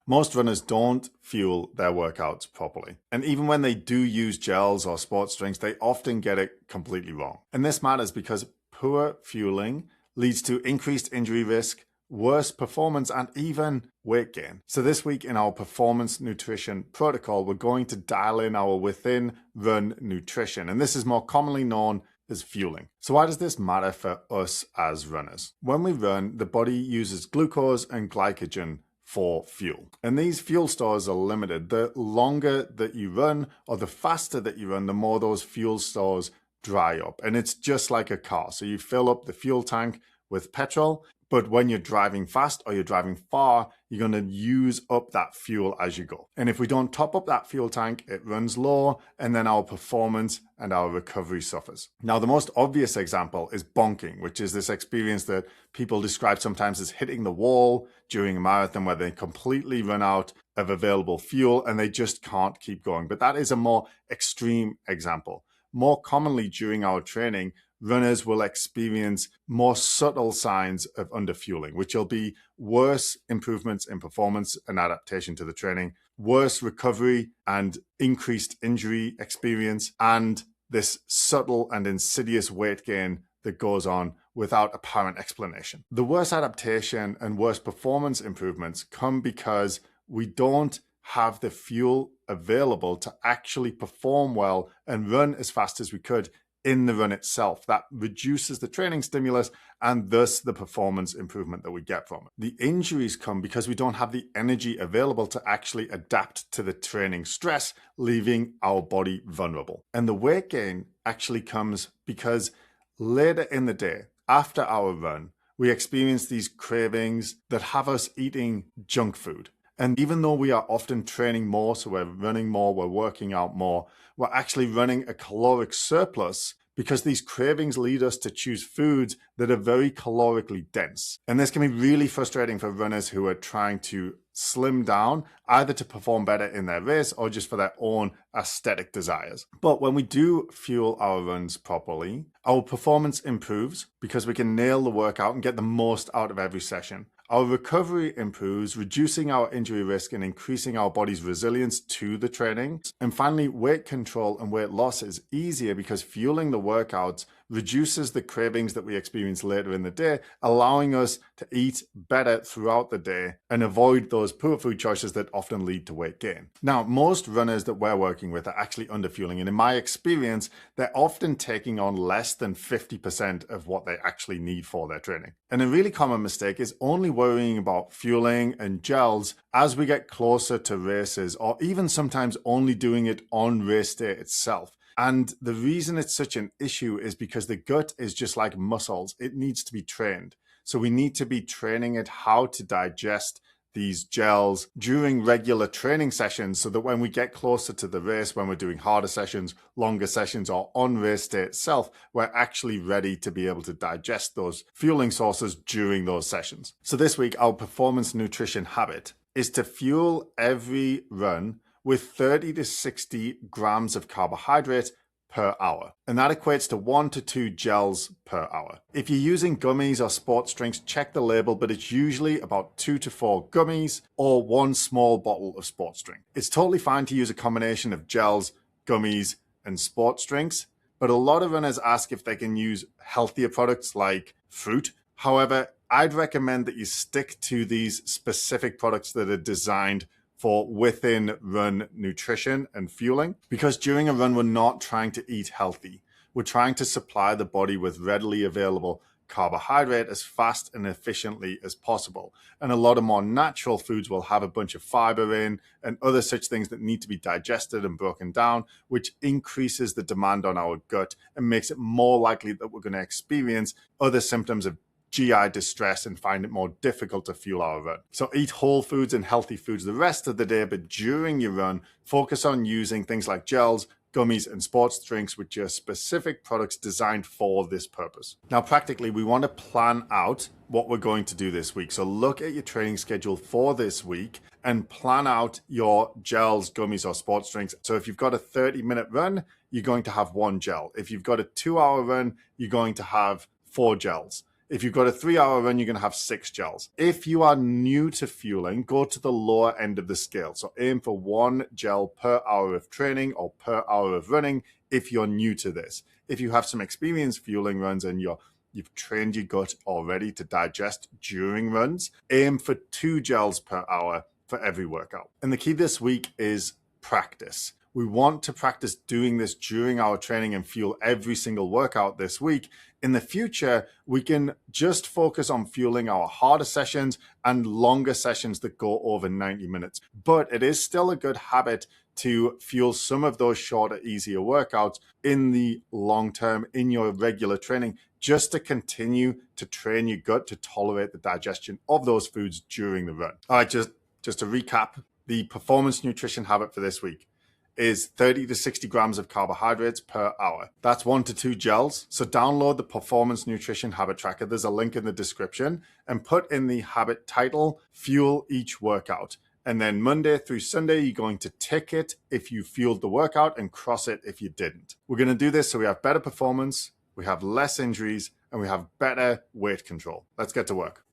Most runners don't fuel their workouts properly. And even when they do use gels or sports drinks, they often get it completely wrong. And this matters because poor fueling leads to increased injury risk, worse performance, and even weight gain. So this week in our performance nutrition protocol, we're going to dial in our within run nutrition. And this is more commonly known as fueling. So why does this matter for us as runners? When we run, the body uses glucose and glycogen for fuel. And these fuel stores are limited. The longer that you run or the faster that you run, the more those fuel stores dry up. And it's just like a car. So you fill up the fuel tank with petrol, but when you're driving fast or you're driving far, you're going to use up that fuel as you go. And if we don't top up that fuel tank, it runs low, and then our performance and our recovery suffers. Now, the most obvious example is bonking, which is this experience that people describe sometimes as hitting the wall during a marathon where they completely run out of available fuel and they just can't keep going. But that is a more extreme example. More commonly during our training, runners will experience more subtle signs of underfueling, which will be worse improvements in performance and adaptation to the training, worse recovery and increased injury experience, and this subtle and insidious weight gain that goes on without apparent explanation. The worse adaptation and worse performance improvements come because we don't have the fuel available to actually perform well and run as fast as we could in the run itself. That reduces the training stimulus and thus the performance improvement that we get from it. The injuries come because we don't have the energy available to actually adapt to the training stress, leaving our body vulnerable. And the weight gain actually comes because later in the day, after our run, we experience these cravings that have us eating junk food. And even though we are often training more, so we're running more, we're working out more, we're actually running a caloric surplus because these cravings lead us to choose foods that are very calorically dense. And this can be really frustrating for runners who are trying to slim down, either to perform better in their race or just for their own aesthetic desires. But when we do fuel our runs properly, our performance improves because we can nail the workout and get the most out of every session. Our recovery improves, reducing our injury risk and increasing our body's resilience to the training. And finally, weight control and weight loss is easier because fueling the workouts reduces the cravings that we experience later in the day, allowing us to eat better throughout the day and avoid those poor food choices that often lead to weight gain. Now, most runners that we're working with are actually underfueling, and in my experience, they're often taking on less than 50% of what they actually need for their training. And a really common mistake is only worrying about fueling and gels as we get closer to races, or even sometimes only doing it on race day itself. And the reason it's such an issue is because the gut is just like muscles. It needs to be trained. So we need to be training it how to digest these gels during regular training sessions so that when we get closer to the race, when we're doing harder sessions, longer sessions, or on race day itself, we're actually ready to be able to digest those fueling sources during those sessions. So this week, our performance nutrition habit is to fuel every run with 30 to 60 grams of carbohydrate per hour. And that equates to 1 to 2 gels per hour. If you're using gummies or sports drinks, check the label, but it's usually about 2 to 4 gummies or 1 small bottle of sports drink. It's totally fine to use a combination of gels, gummies, and sports drinks, but a lot of runners ask if they can use healthier products like fruit. However, I'd recommend that you stick to these specific products that are designed for within run nutrition and fueling, because during a run, we're not trying to eat healthy. We're trying to supply the body with readily available carbohydrate as fast and efficiently as possible. And a lot of more natural foods will have a bunch of fiber in and other such things that need to be digested and broken down, which increases the demand on our gut and makes it more likely that we're going to experience other symptoms of GI distress and find it more difficult to fuel our run. So eat whole foods and healthy foods the rest of the day, but during your run, focus on using things like gels, gummies, and sports drinks, which are specific products designed for this purpose. Now, practically, we want to plan out what we're going to do this week. So look at your training schedule for this week and plan out your gels, gummies, or sports drinks. So if you've got a 30-minute run, you're going to have 1 gel. If you've got a 2-hour run, you're going to have 4 gels. If you've got a 3-hour run, you're going to have 6 gels. If you are new to fueling, go to the lower end of the scale. So aim for 1 gel per hour of training or per hour of running if you're new to this. If you have some experience fueling runs and you've trained your gut already to digest during runs, aim for 2 gels per hour for every workout. And the key this week is practice. We want to practice doing this during our training and fuel every single workout this week. In the future, we can just focus on fueling our harder sessions and longer sessions that go over 90 minutes. But it is still a good habit to fuel some of those shorter, easier workouts in the long term in your regular training, just to continue to train your gut to tolerate the digestion of those foods during the run. All right, just to recap, the performance nutrition habit for this week is 30 to 60 grams of carbohydrates per hour. That's 1 to 2 gels. So download the Performance Nutrition Habit Tracker. There's a link in the description, and put in the habit title, fuel each workout. And then Monday through Sunday, you're going to tick it if you fueled the workout and cross it if you didn't. We're going to do this so we have better performance, we have less injuries, and we have better weight control. Let's get to work.